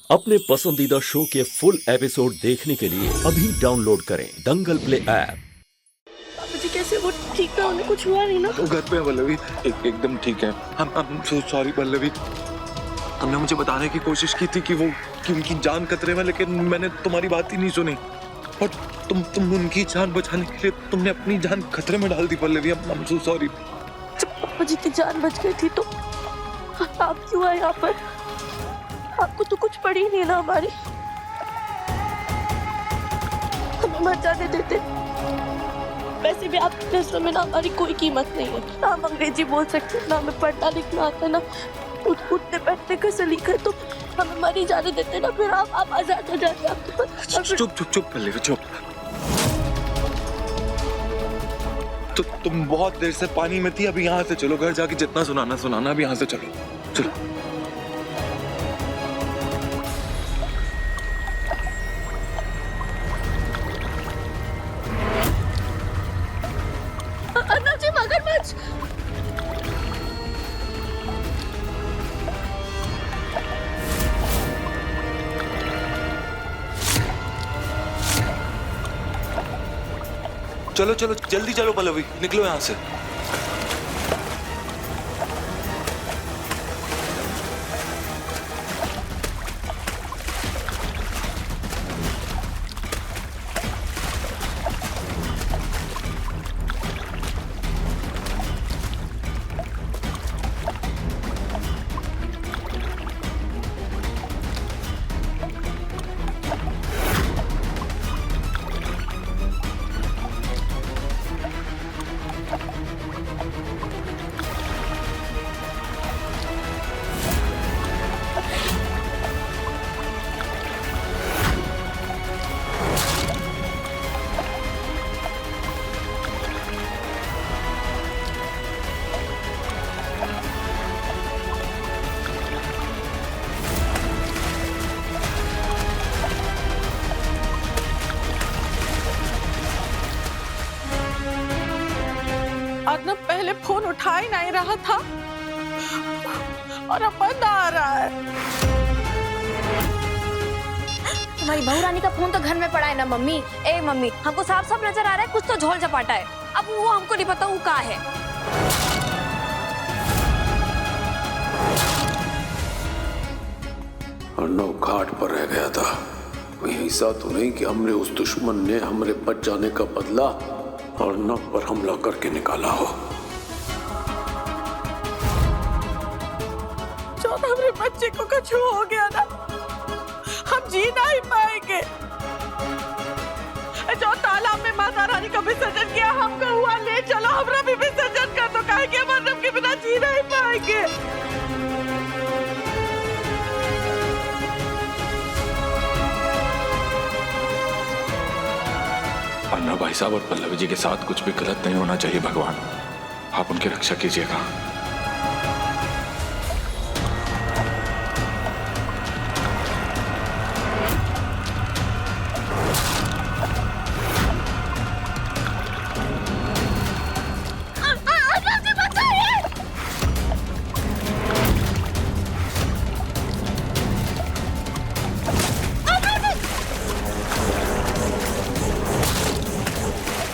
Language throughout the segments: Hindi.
अपने पसंदीदा शो के फुल एपिसोड देखने के लिए अभी डाउनलोड करें दंगल प्ले ऐप। जी कैसे वो ठीक है, उन्हें कुछ हुआ नहीं ना? वो घर पे है पल्लवी, एकदम ठीक है। हम सो सॉरी पल्लवी। तुमने मुझे बताने की कोशिश की थी कि उनकी जान खतरे में, लेकिन मैंने तुम्हारी बात ही नहीं सुनी और तुम उनकी जान बचाने के लिए तुमने अपनी जान खतरे में डाल दी पल्लवी। हम सो सॉरी। जब पापा जी की जान बच गई थी तो आप क्यों आए यहाँ पर? आपको तो कुछ पड़ी नहीं ना हमारी। हमें मर जाने देते। वैसे भी आपके फैसलों में ना हमारी कोई कीमत नहीं है। ना हम अंग्रेजी बोल सकते, ना हमें पढ़ना लिखना आता, ना उठने बैठने का सलीका है, तो हमें मर ही जाने देते ना। फिर आप आजाद हो जाते। आपके पास चुप पल्लवी चुप। तो तुम बहुत देर से पानी में थी, अभी यहाँ से चलो, घर जाके जितना सुनाना अभी यहाँ से चलो चलो। जी मगरमच्छ। चलो जल्दी चलो पल्लवी, निकलो यहाँ से। अर्नब पहले फोन उठा ही नहीं रहा था और अब बंद आ रहा है। तुम्हारी बहू रानी का फोन तो घर में पड़ा है ना मम्मी। ए मम्मी, हमको साफ साफ नजर आ रहा है कुछ तो झोल झपाटा है। अब वो हमको नहीं पता वो कहाँ है। अर्नब घाट पर रह गया था। कहीं ऐसा तो नहीं कि हमने उस दुश्मन ने हमरे बच जाने का बदला अर्नब पर हमला करके निकाला हो। जो हमारे बच्चे को कुछ हो गया ना, हम जी नहीं पाएंगे। जो तालाब में माता रानी का विसर्जन किया, हमको हुआ ले चलो, हमरा भी विसर्जन कर दो। काहे कि हम अर्नब के बिना जी नहीं पाएंगे। अन्ना भाई साहब और पल्लवी जी के साथ कुछ भी गलत नहीं होना चाहिए। भगवान, आप उनकी रक्षा कीजिएगा।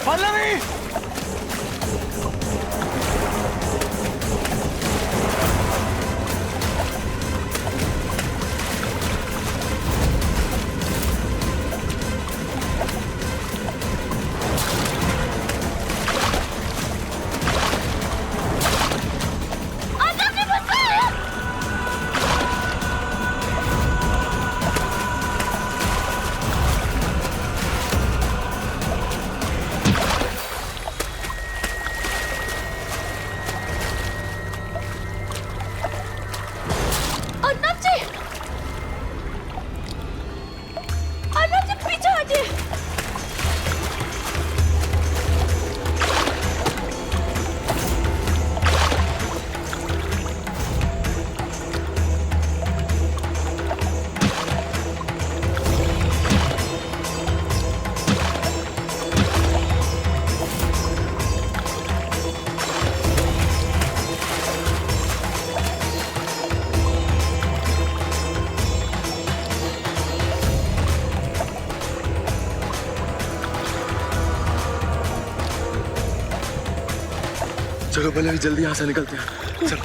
पल्लवी! चलो पल्लवी जल्दी यहाँ से निकलते हैं, चलो।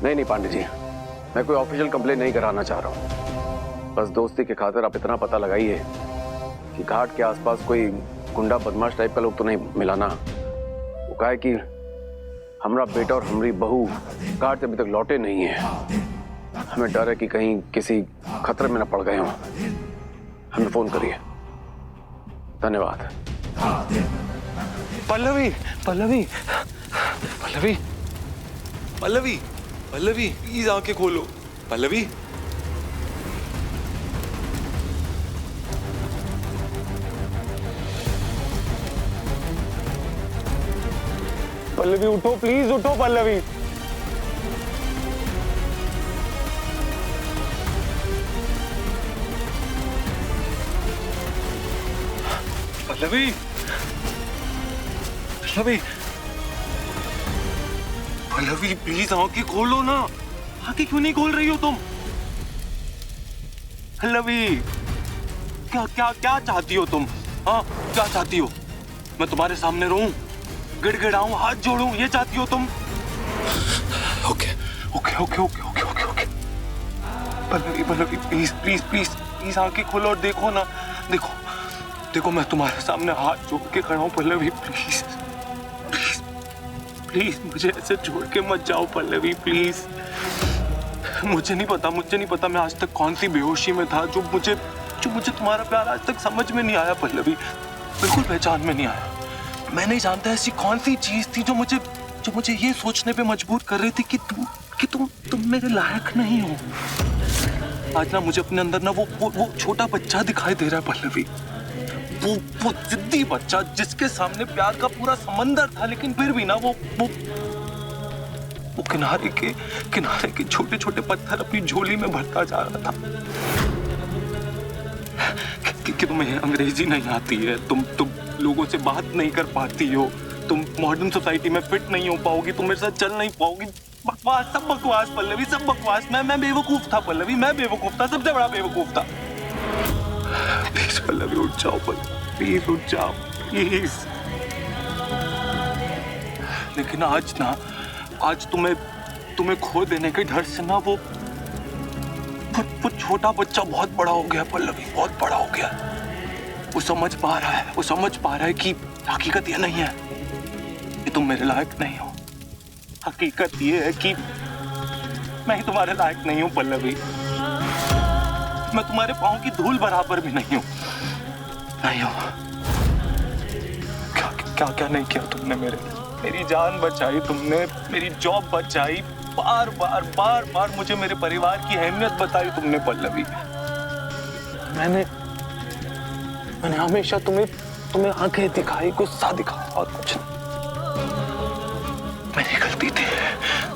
नहीं पांडे जी, मैं कोई ऑफिशियल कंप्लेन नहीं कराना चाह रहा हूँ। बस दोस्ती के खातिर आप इतना पता लगाइए कि घाट के आसपास कोई गुंडा बदमाश टाइप का लोग तो नहीं मिला ना। वो कहा है कि हमारा बेटा और हमारी बहू घाट से अभी तक लौटे नहीं है। हमें डर है कि कहीं किसी खतरे में न पड़ गए हों। हमें फोन करिए। धन्यवाद। पल्लवी पल्लवी पल्लवी पल्लवी पल्लवी प्लीज आंखें खोलो। पल्लवी पल्लवी उठो, प्लीज उठो पल्लवी। पल्लवी पल्लवी पल्लवी प्लीज आंखें खोलो ना। आंखें क्यों नहीं खोल रही हो तुम? पल्लवी क्या क्या क्या चाहती हो तुम? हाँ क्या चाहती हो? मैं तुम्हारे सामने रोऊं, गिड़गिड़ाऊं, हाथ जोड़ूं, ये चाहती हो तुम? Okay okay okay okay okay okay okay Pallavi Pallavi please please please please आंखें खोलो और देखो ना। देखो देखो मैं तुम्हारे सामने हाथ जोड़ के खड़ा हूं पल्लवी। प्लीज प्लीज प्लीज मुझे ऐसे छोड़ के मत जाओ पल्लवी प्लीज। मुझे नहीं पता मैं आज तक कौन सी बेहोशी में था जो मुझे तुम्हारा प्यार आज तक समझ में नहीं आया पल्लवी। बिल्कुल पहचान में नहीं आया। मैं नहीं जानता ऐसी कौन सी चीज थी जो मुझे ये सोचने पे मजबूर कर रही थी कि तुम मेरे लायक नहीं हो। आज ना मुझे अपने अंदर ना वो छोटा बच्चा दिखाई दे रहा है पल्लवी। वो जिद्दी बच्चा जिसके सामने प्यार का पूरा समंदर था, लेकिन फिर भी ना वो किनारे के छोटे छोटे पत्थर अपनी झोली में भरता जा रहा था। कि तुम्हें अंग्रेजी नहीं आती है, तुम लोगों से बात नहीं कर पाती हो, तुम मॉडर्न सोसाइटी में फिट नहीं हो पाओगी, तुम मेरे साथ चल नहीं पाओगी। बकवास, सब बकवास पल्लवी, सब बकवास। मैं बेवकूफ था पल्लवी, मैं बेवकूफ था, सबसे बड़ा बेवकूफ था। प्लीज पल्लवी उठ जाओ पल्लवी, प्लीज उठ जाओ प्लीज। लेकिन आज तुम्हें खो देने के डर से ना वो छोटा बच्चा बहुत बड़ा हो गया पल्लवी, बहुत बड़ा हो गया। वो समझ पा रहा है कि हकीकत ये नहीं है कि तुम मेरे लायक नहीं हो। हकीकत ये है कि मैं ही तुम्हारे लायक नहीं हूं पल्लवी। मैं तुम्हारे पांव की धूल बराबर भी नहीं हूं। क्या नहीं किया तुमने मेरी जान बचाई तुमने, मेरी जॉब बचाई, बार मुझे मेरे परिवार की अहमियत बताई तुमने पल्लवी। मैंने हमेशा तुम्हें आंखें दिखाई, गुस्सा दिखाया और कुछ नहीं।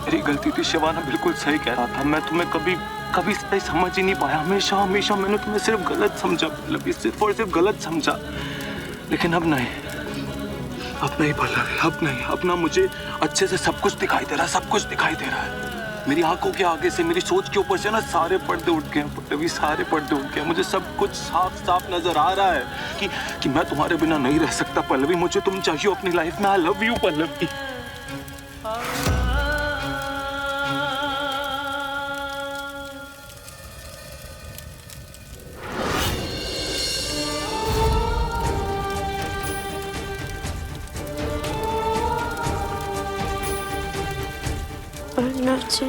मेरी गलती थी शिवाना बिल्कुल सही कह रहा था। मैं तुम्हें कभी सही समझ ही नहीं पाया। हमेशा मैंने तुम्हें सिर्फ गलत समझा पल्लवी, सिर्फ और सिर्फ गलत समझा। लेकिन अब नहीं पल्लवी, अब ना मुझे अच्छे से सब कुछ दिखाई दे रहा है। मेरी आंखों के आगे से, मेरी सोच के ऊपर से ना सारे पर्दे उठ गए पल्लवी, सारे पर्दे उठ गए। मुझे सब कुछ साफ नजर आ रहा है कि मैं तुम्हारे बिना नहीं रह सकता पल्लवी। मुझे तुम चाहिए अपनी लाइफ में। I love you Pallavi. Arnav ji,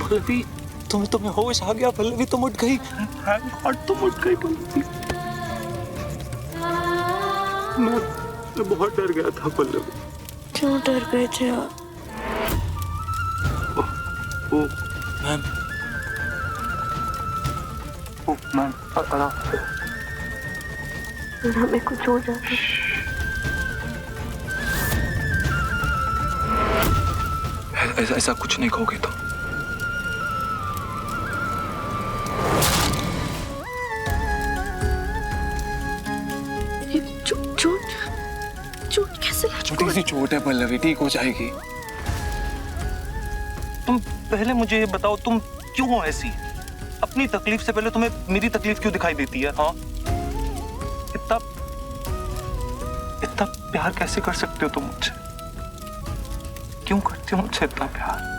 Pallavi तुम्हें होश आ गया पल्लवी, तुम उठ गई। तुम उठ गई पल्लवी। मैं बहुत डर गया था पल्लवी। क्यों डर गए थे आप? मैम आराम से। और हमें कुछ हो जाता। ऐसा कुछ नहीं कहोगे तुम। चोट कैसे लगी? छोटी सी चोट है पल्लवी, ठीक हो जाएगी। पहले मुझे ये बताओ, तुम क्यों हो ऐसी? अपनी तकलीफ से पहले तुम्हें मेरी तकलीफ क्यों दिखाई देती है? हाँ, इतना इतना प्यार कैसे कर सकते हो तुम मुझसे? क्यों करते हो मुझसे इतना प्यार?